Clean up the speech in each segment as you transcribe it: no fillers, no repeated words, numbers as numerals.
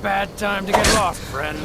bad time to get lost, friend.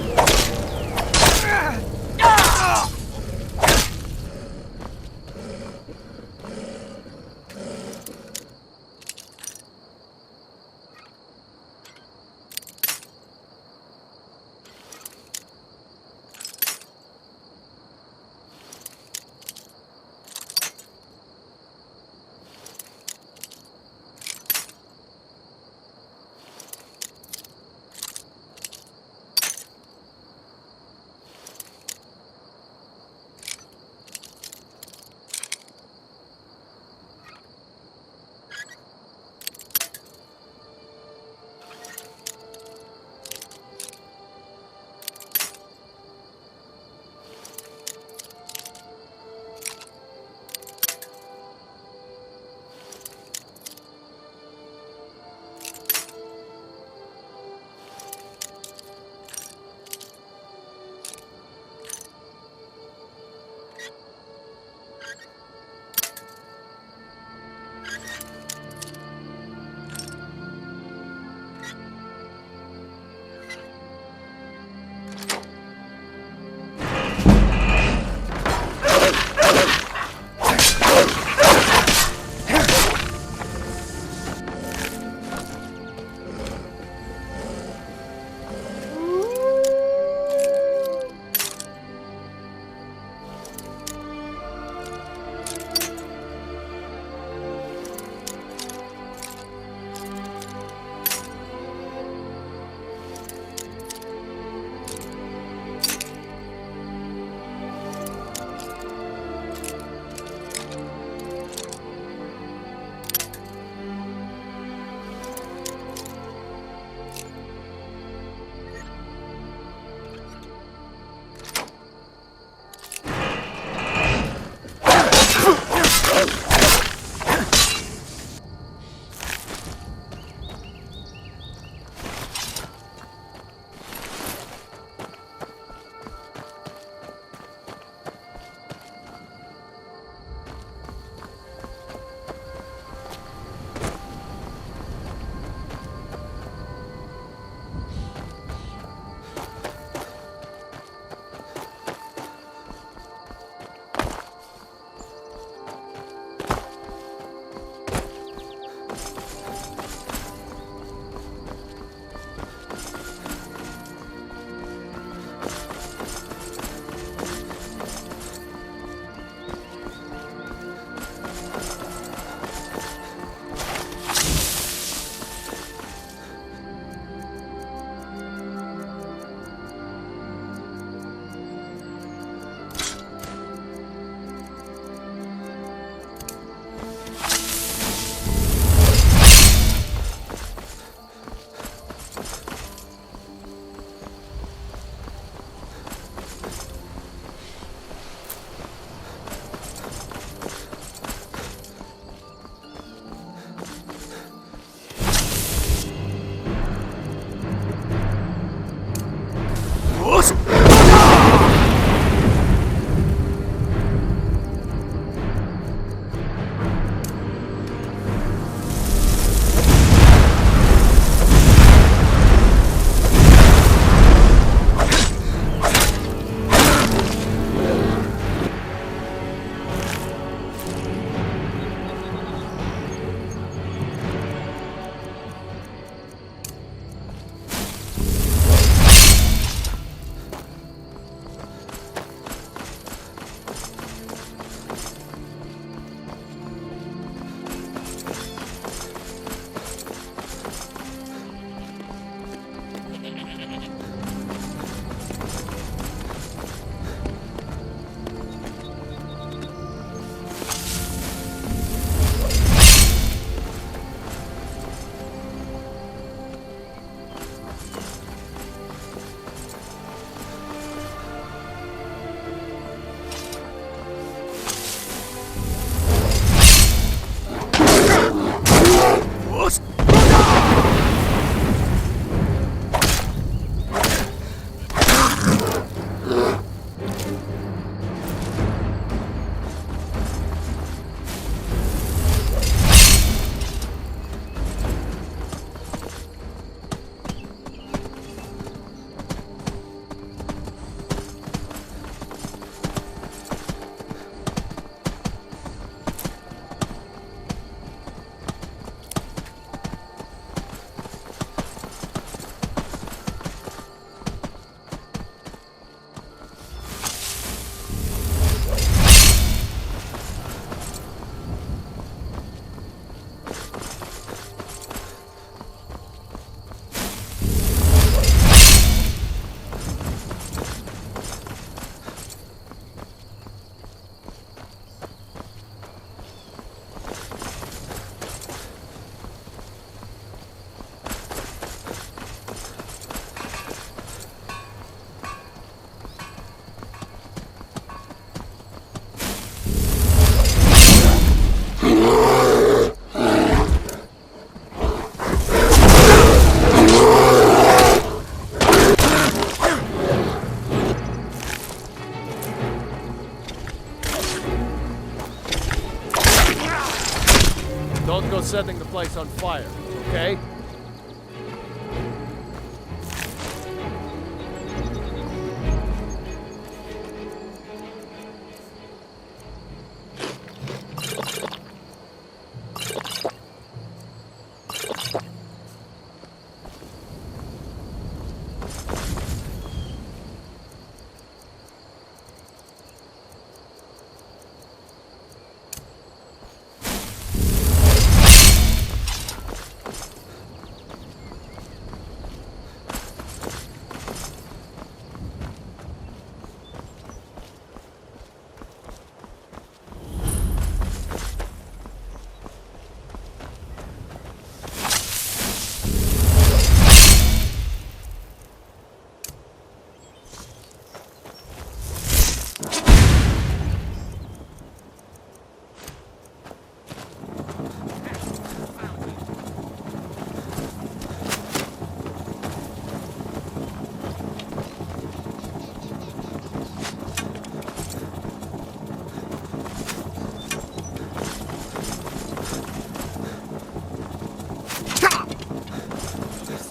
Don't go setting the place on fire, okay?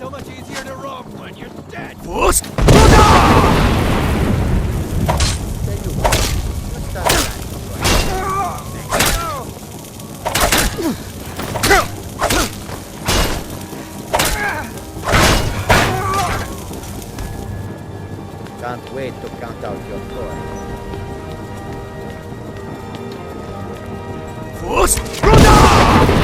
So much easier to rob when you're dead. First, Can't wait to count out your coin. first, brother!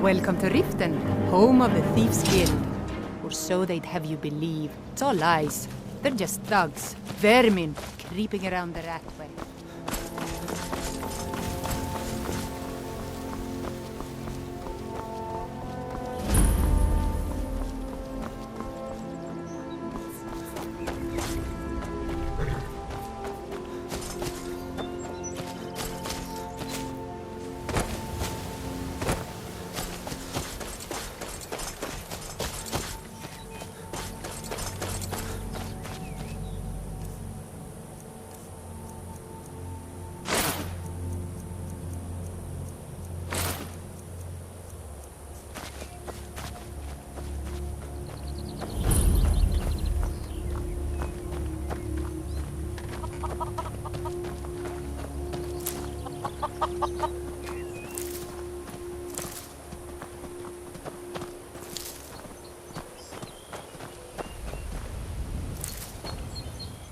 Welcome to Riften, home of the Thieves Guild. Or so they'd have you believe. It's all lies. They're just thugs. Vermin, creeping around the ratway.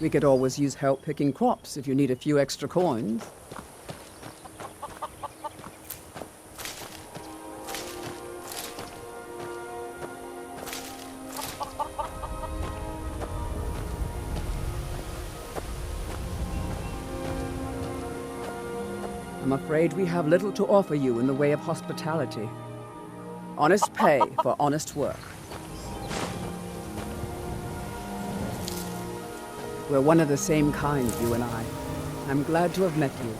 We could always use help picking crops if you need a few extra coins. I'm afraid we have little to offer you in the way of hospitality. Honest pay for honest work. We're one of the same kind, you and I. I'm glad to have met you.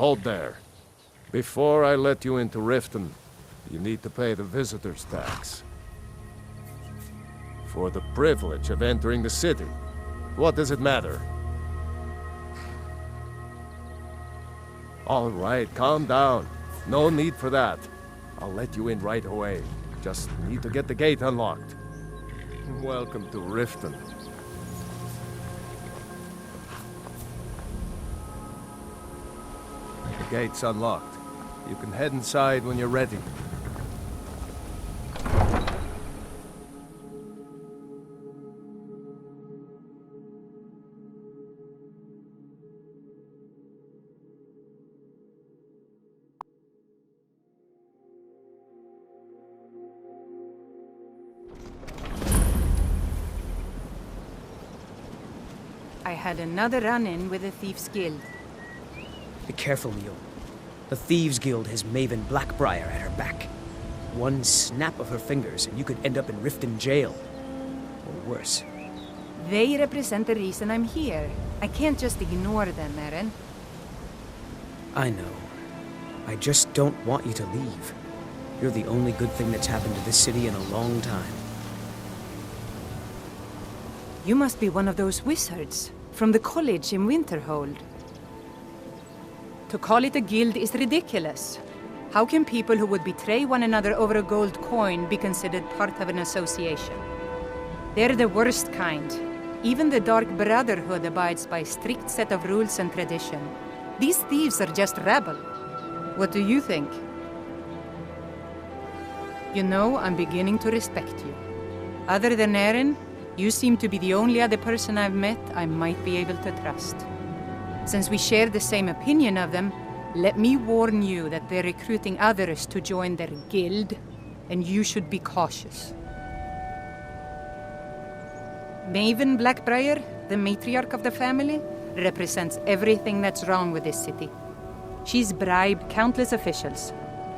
hold there. Before I let you into Riften, you need to pay the visitor's tax. For the privilege of entering the city. What does it matter? All right, calm down. No need for that. I'll let you in right away. Just need to get the gate unlocked. Welcome to Riften. The gate's unlocked. You can head inside when you're ready. I had another run-in with the Thieves' Guild. Be careful, Mule. The Thieves' Guild has Maven Blackbriar at her back. One snap of her fingers and you could end up in Riften jail. Or worse. They represent the reason I'm here. I can't just ignore them, Eren. I know. I just don't want you to leave. You're the only good thing that's happened to this city in a long time. You must be one of those wizards from the college in Winterhold. To call it a guild is ridiculous. How can people who would betray one another over a gold coin be considered part of an association? They're the worst kind. Even the Dark Brotherhood abides by a strict set of rules and tradition. These thieves are just rabble. What do you think? You know, I'm beginning to respect you. Other than Eren, you seem to be the only other person I've met I might be able to trust. Since we share the same opinion of them, let me warn you that they're recruiting others to join their guild, and you should be cautious. Maven Blackbriar, the matriarch of the family, represents everything that's wrong with this city. She's bribed countless officials,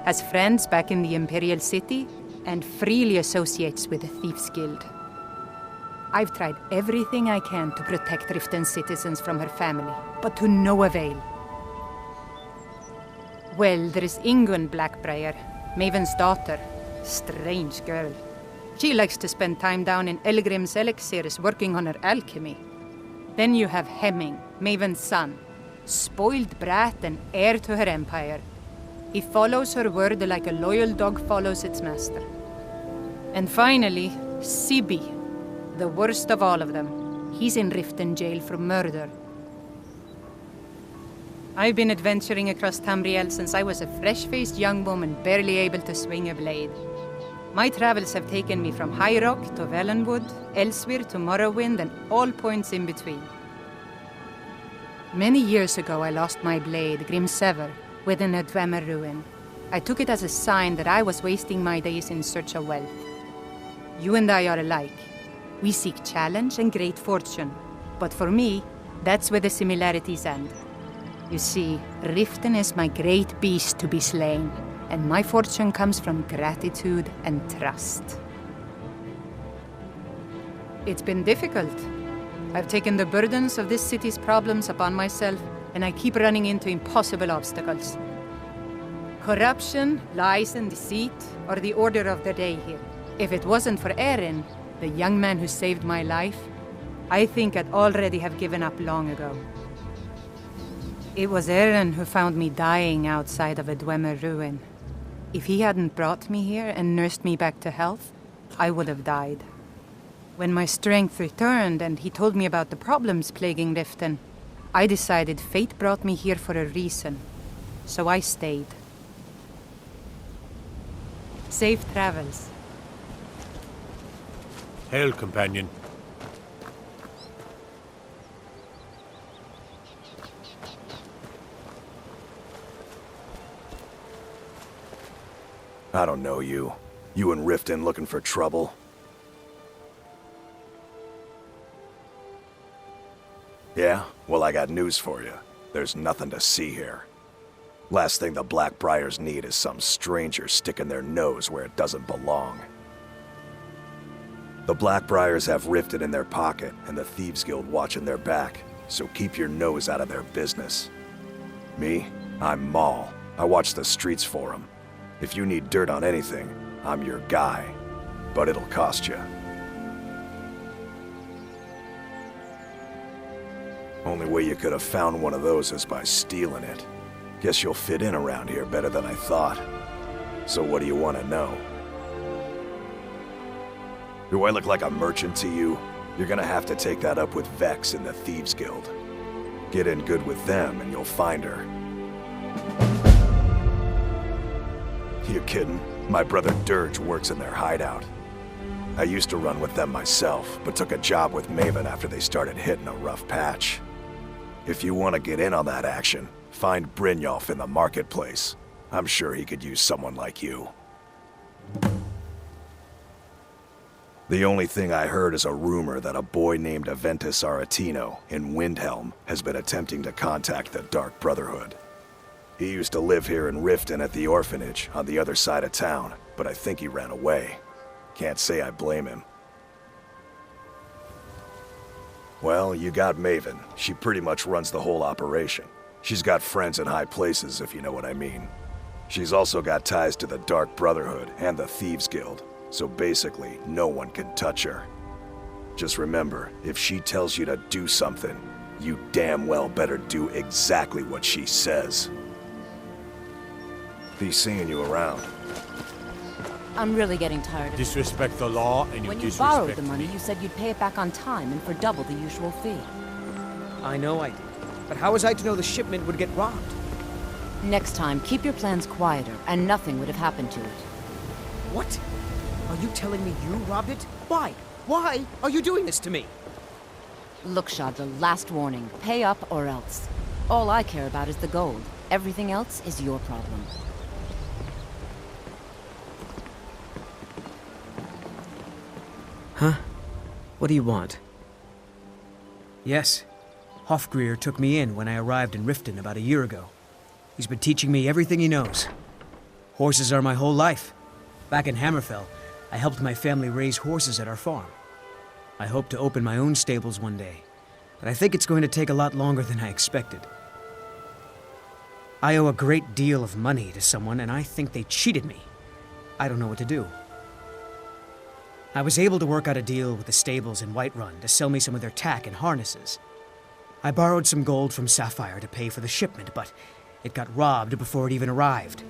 has friends back in the Imperial City, and freely associates with the Thieves' Guild. I've tried everything I can to protect Riften's citizens from her family, but to no avail. Well, there is Ingun Blackbriar, Maven's daughter. Strange girl. She likes to spend time down in Elgrim's elixirs working on her alchemy. Then you have Hemming, Maven's son. Spoiled brat and heir to her empire. He follows her word like a loyal dog follows its master. And finally, Sibi, the worst of all of them. He's in Riften jail for murder. I've been adventuring across Tamriel since I was a fresh-faced young woman barely able to swing a blade. My travels have taken me from High Rock to Valenwood, Elsewhere to Morrowind, and all points in between. Many years ago I lost my blade, Grimsever, within a Dwemer ruin. I took it as a sign that I was wasting my days in search of wealth. You and I are alike. We seek challenge and great fortune. But for me, that's where the similarities end. You see, Riften is my great beast to be slain, and my fortune comes from gratitude and trust. It's been difficult. I've taken the burdens of this city's problems upon myself, and I keep running into impossible obstacles. Corruption, lies and deceit are the order of the day here. If it wasn't for Eren, the young man who saved my life, I think I'd already have given up long ago. It was Eren who found me dying outside of a Dwemer ruin. If he hadn't brought me here and nursed me back to health, I would have died. When my strength returned and he told me about the problems plaguing Riften, I decided fate brought me here for a reason, so I stayed. Safe travels. Hail, companion. I don't know you. You in Riften looking for trouble? Yeah? Well, I got news for you. There's nothing to see here. Last thing the Blackbriars need is some stranger sticking their nose where it doesn't belong. The Blackbriars have Riften in their pocket and the Thieves Guild watching their back, so keep your nose out of their business. Me? I'm Maul. I watch the streets for him. If you need dirt on anything, I'm your guy. But it'll cost you. Only way you could have found one of those is by stealing it. Guess you'll fit in around here better than I thought. So what do you want to know? Do I look like a merchant to you? You're gonna have to take that up with Vex in the Thieves Guild. Get in good with them and you'll find her. You kidding? My brother Dirge works in their hideout. I used to run with them myself, but took a job with Maven after they started hitting a rough patch. If you want to get in on that action, find Brynjolf in the marketplace. I'm sure he could use someone like you. The only thing I heard is a rumor that a boy named Aventus Aretino in Windhelm has been attempting to contact the Dark Brotherhood. He used to live here in Riften at the orphanage on the other side of town, but I think he ran away. Can't say I blame him. Well, you got Maven. She pretty much runs the whole operation. She's got friends in high places, if you know what I mean. She's also got ties to the Dark Brotherhood and the Thieves Guild, so basically, no one can touch her. Just remember, if she tells you to do something, you damn well better do exactly what she says. Be seeing you around. I'm really getting tired of it. Disrespect the law and you When you disrespect borrowed the money, me. you said you'd pay it back on time and for double the usual fee. I know I did. But how was I to know the shipment would get robbed? Next time, keep your plans quieter, and nothing would have happened to it. What? Are you telling me you robbed it? Why? Why are you doing this to me? Look, Shadla, last warning. Pay up or else. All I care about is the gold. Everything else is your problem. Huh? What do you want? Yes. Hofgrir took me in when I arrived in Riften about a year ago. He's been teaching me everything he knows. Horses are my whole life. Back in Hammerfell, I helped my family raise horses at our farm. I hope to open my own stables one day, but I think it's going to take a lot longer than I expected. I owe a great deal of money to someone, and I think they cheated me. I don't know what to do. I was able to work out a deal with the stables in Whiterun to sell me some of their tack and harnesses. I borrowed some gold from Sapphire to pay for the shipment, but it got robbed before it even arrived.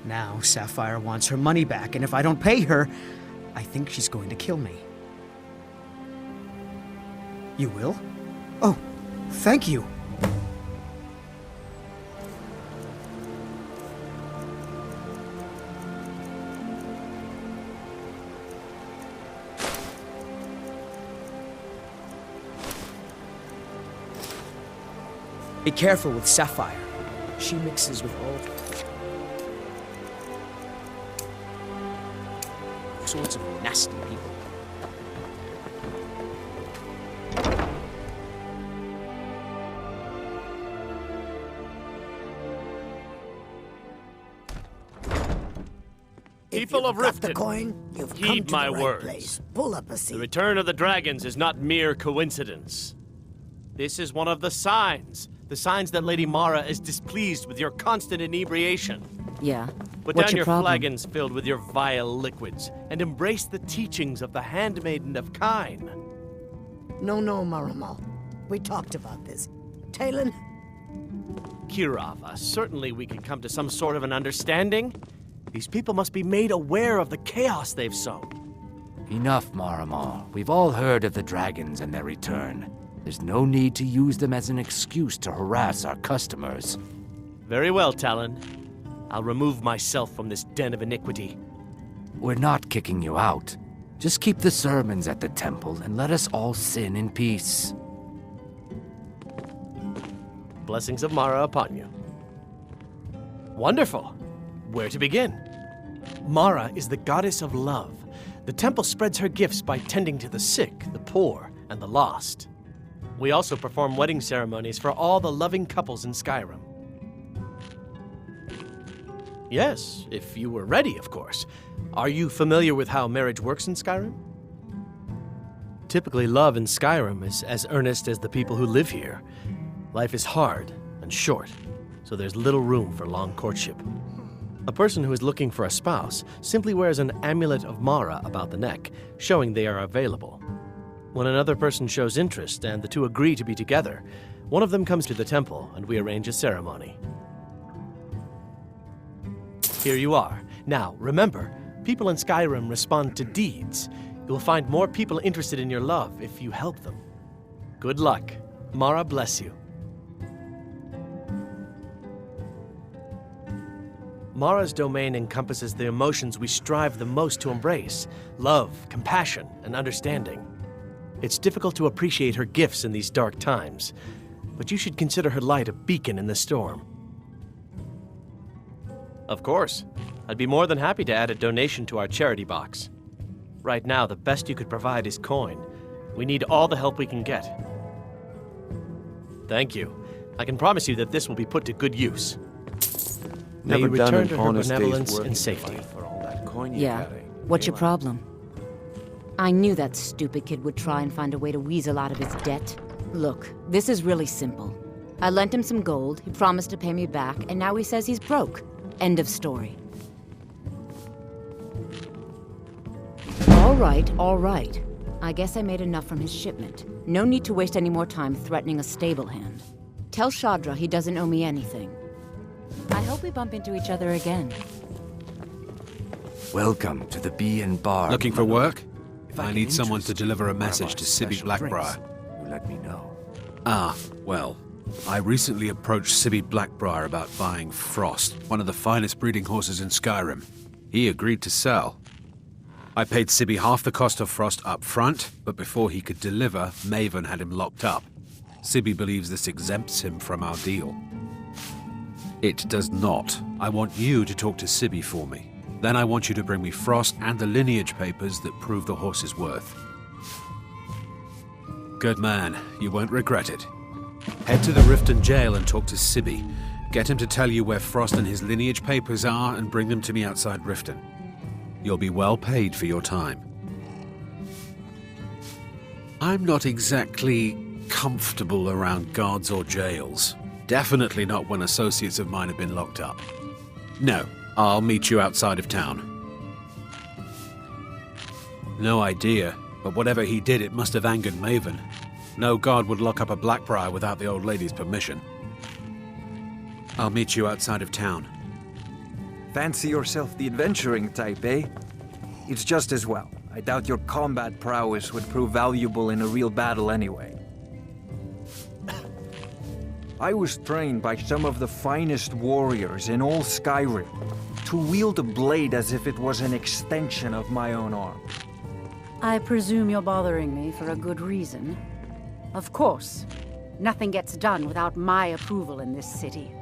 Now Sapphire wants her money back, and if I don't pay her, I think she's going to kill me. You will? Oh, thank you. Be careful with Sapphire. She mixes with all sorts of nasty people. People of Got the Riften, coin? You've come heed to my the right words. place. Pull up a The seat. return of the dragons is not mere coincidence. This is one of the signs that Lady Mara is displeased with your constant inebriation. Yeah. Put What's down your problem? flagons filled with your vile liquids and embrace the teachings of the Handmaiden of Kine. No, Maramal. We talked about this. Talon? Kirava, certainly we can come to some sort of an understanding. These people must be made aware of the chaos they've sown. Enough, Maramal. We've all heard of the dragons and their return. There's no need to use them as an excuse to harass our customers. Very well, Talon. I'll remove myself from this den of iniquity. We're not kicking you out. Just keep the sermons at the temple and let us all sin in peace. Blessings of Mara upon you. Wonderful. Where to begin? Mara is the goddess of love. The temple spreads her gifts by tending to the sick, the poor, and the lost. We also perform wedding ceremonies for all the loving couples in Skyrim. Yes, if you were ready, of course. Are you familiar with how marriage works in Skyrim? Typically, love in Skyrim is as earnest as the people who live here. Life is hard and short, so there's little room for long courtship. A person who is looking for a spouse simply wears an amulet of Mara about the neck, showing they are available. When another person shows interest and the two agree to be together, one of them comes to the temple and we arrange a ceremony. Here you are. Now, remember, people in Skyrim respond to deeds. You will find more people interested in your love if you help them. Good luck. Mara bless you. Mara's domain encompasses the emotions we strive the most to embrace: love, compassion, and understanding. It's difficult to appreciate her gifts in these dark times, but you should consider her light a beacon in the storm. Of course. I'd be more than happy to add a donation to our charity box. Right now, the best you could provide is coin. We need all the help we can get. Thank you. I can promise you that this will be put to good use. May you return to her benevolence in safety. Yeah. What's your problem? I knew that stupid kid would try and find a way to weasel out of his debt. Look, this is really simple. I lent him some gold, he promised to pay me back, and now he says he's broke. End of story. All right. I guess I made enough from his shipment. No need to waste any more time threatening a stable hand. Tell Shadra he doesn't owe me anything. I hope we bump into each other again. Welcome to the Bee and Bar. Looking for work? I can need someone to interest you deliver a in one of message our to Sibby special Blackbriar. drinks, you let me know. Ah, well. I recently approached Sibby Blackbriar about buying Frost, one of the finest breeding horses in Skyrim. He agreed to sell. I paid Sibby half the cost of Frost up front, but before he could deliver, Maven had him locked up. Sibby believes this exempts him from our deal. It does not. I want you to talk to Sibby for me. Then I want you to bring me Frost and the lineage papers that prove the horse's worth. Good man. You won't regret it. Head to the Riften jail and talk to Sibby. Get him to tell you where Frost and his lineage papers are and bring them to me outside Riften. You'll be well paid for your time. I'm not exactly comfortable around guards or jails. Definitely not when associates of mine have been locked up. No, I'll meet you outside of town. No idea, but whatever he did, it must have angered Maven. No guard would lock up a Blackbriar without the old lady's permission. I'll meet you outside of town. Fancy yourself the adventuring type, eh? It's just as well. I doubt your combat prowess would prove valuable in a real battle anyway. I was trained by some of the finest warriors in all Skyrim to wield a blade as if it was an extension of my own arm. I presume you're bothering me for a good reason. Of course. Nothing gets done without my approval in this city.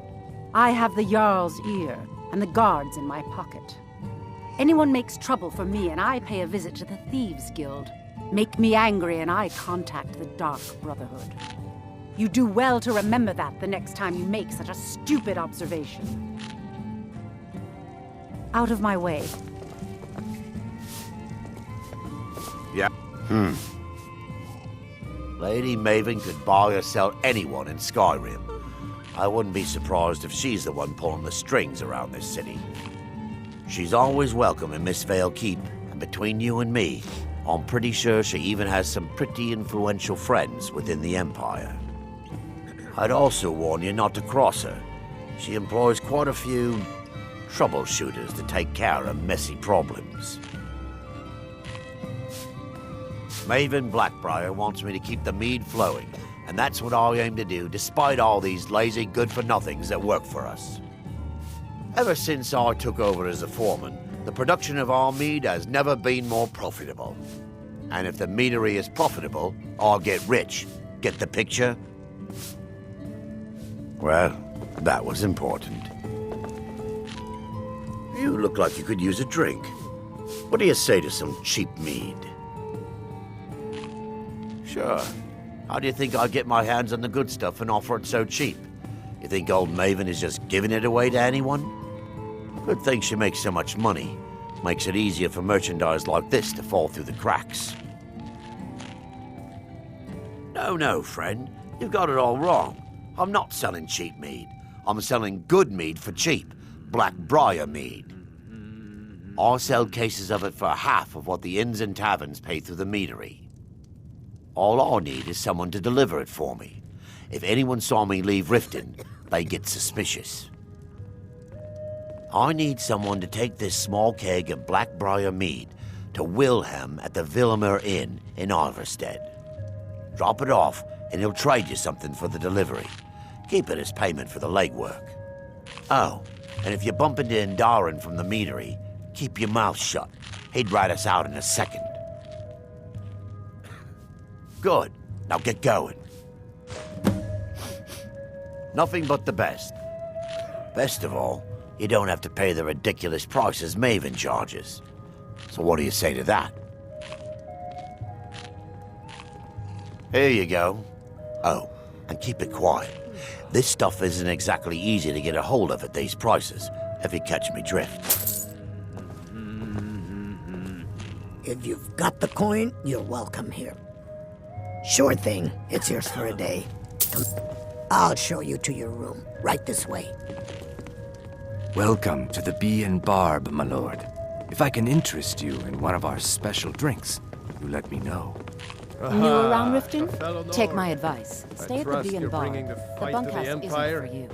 I have the Jarl's ear and the guards in my pocket. Anyone makes trouble for me and I pay a visit to the Thieves Guild. Make me angry and I contact the Dark Brotherhood. You do well to remember that the next time you make such a stupid observation. Out of my way. Yeah. Lady Maven could buy or sell anyone in Skyrim. I wouldn't be surprised if she's the one pulling the strings around this city. She's always welcome in Mistveil Keep, and between you and me, I'm pretty sure she even has some pretty influential friends within the Empire. I'd also warn you not to cross her. She employs quite a few troubleshooters to take care of messy problems. Maven Blackbriar wants me to keep the mead flowing, and that's what I aim to do despite all these lazy good-for-nothings that work for us. Ever since I took over as a foreman, the production of our mead has never been more profitable. And if the meadery is profitable, I'll get rich. Get the picture? Well, that was important. You look like you could use a drink. What do you say to some cheap mead? Sure. How do you think I get my hands on the good stuff and offer it so cheap? You think old Maven is just giving it away to anyone? Good thing she makes so much money. Makes it easier for merchandise like this to fall through the cracks. No, friend. You've got it all wrong. I'm not selling cheap mead. I'm selling good mead for cheap, Blackbriar mead. I'll sell cases of it for half of what the inns and taverns pay through the meadery. All I need is someone to deliver it for me. If anyone saw me leave Riften, they get suspicious. I need someone to take this small keg of Blackbriar mead to Wilhelm at the Villimer Inn in Iverstead. Drop it off, and he'll trade you something for the delivery. Keep it as payment for the legwork. Oh, and if you bump into Indarin from the meadery, keep your mouth shut. He'd rat us out in a second. Good. Now get going. Nothing but the best. Best of all, you don't have to pay the ridiculous prices Maven charges. So what do you say to that? Here you go. Oh, and keep it quiet. This stuff isn't exactly easy to get a hold of at these prices, if you catch me drift. If you've got the coin, you're welcome here. Sure thing. It's yours for a day. Come, I'll show you to your room. Right this way. Welcome to the Bee and Barb, my lord. If I can interest you in one of our special drinks, you let me know. New around Riften? Take my advice. Stay at the Bee and Bar. The bunkhouse isn't for you.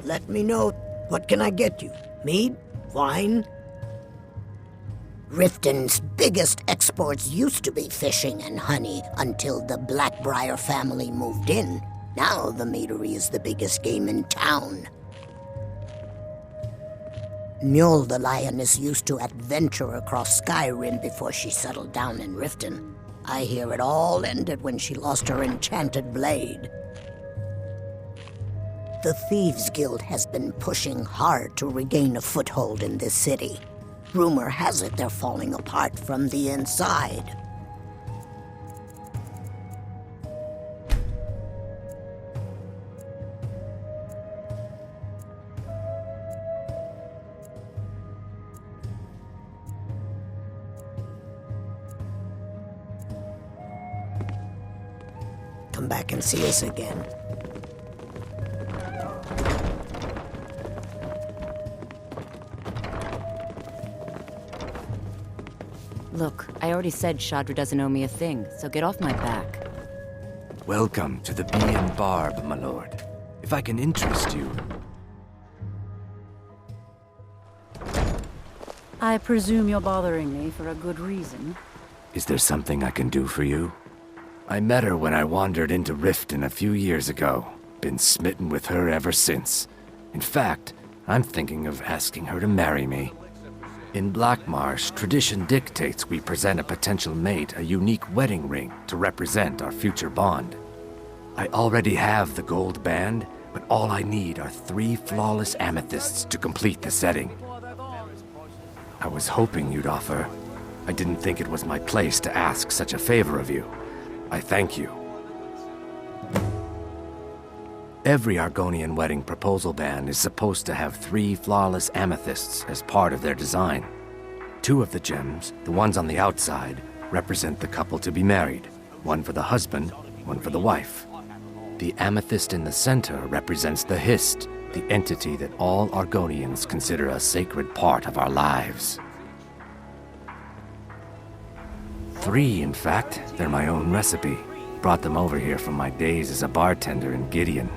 Let me know. What can I get you? Mead? Wine? Riften's biggest exports used to be fishing and honey until the Blackbriar family moved in. Now the meadery is the biggest game in town. Mjol the lioness used to adventure across Skyrim before she settled down in Riften. I hear it all ended when she lost her enchanted blade. The Thieves Guild has been pushing hard to regain a foothold in this city. Rumor has it they're falling apart from the inside. Come back and see us again. Look, I already said Shadra doesn't owe me a thing, so get off my back. Welcome to the Bee and Barb, my lord. If I can interest you... I presume you're bothering me for a good reason. Is there something I can do for you? I met her when I wandered into Riften a few years ago. Been smitten with her ever since. In fact, I'm thinking of asking her to marry me. In Blackmarsh, tradition dictates we present a potential mate a unique wedding ring to represent our future bond. I already have the gold band, but all I need are 3 flawless amethysts to complete the setting. I was hoping you'd offer. I didn't think it was my place to ask such a favor of you. I thank you. Every Argonian wedding proposal band is supposed to have 3 flawless amethysts as part of their design. 2 of the gems, the ones on the outside, represent the couple to be married. 1 for the husband, 1 for the wife. The amethyst in the center represents the Hist, the entity that all Argonians consider a sacred part of our lives. 3, in fact. They're my own recipe. Brought them over here from my days as a bartender in Gideon.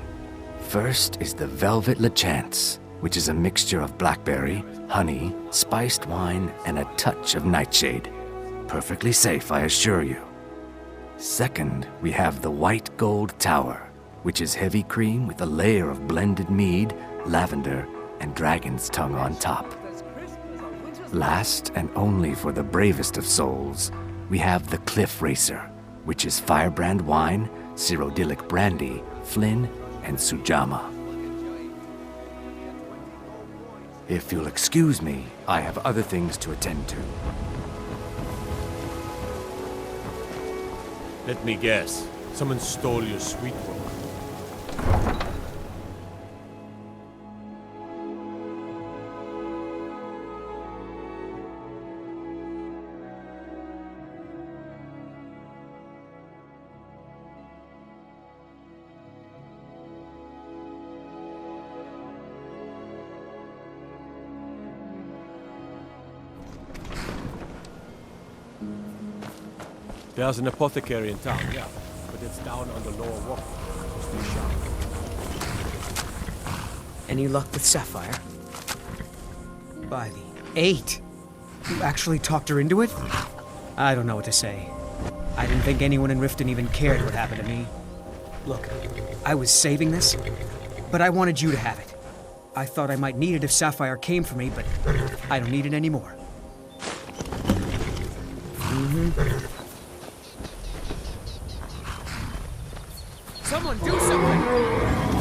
First is the Velvet Lechance, which is a mixture of blackberry, honey, spiced wine, and a touch of nightshade. Perfectly safe, I assure you. Second, we have the White Gold Tower, which is heavy cream with a layer of blended mead, lavender, and dragon's tongue on top. Last, and only for the bravest of souls, we have the Cliff Racer, which is firebrand wine, Cyrodiilic brandy, Flynn, and Sujama. If you'll excuse me, I have other things to attend to. Let me guess. Someone stole your sweet book. There's an apothecary in town, yeah. But it's down on the lower walk. Just be sharp. Any luck with Sapphire? By the 8. You actually talked her into it? I don't know what to say. I didn't think anyone in Riften even cared what happened to me. Look, I was saving this, but I wanted you to have it. I thought I might need it if Sapphire came for me, but I don't need it anymore. Someone do something!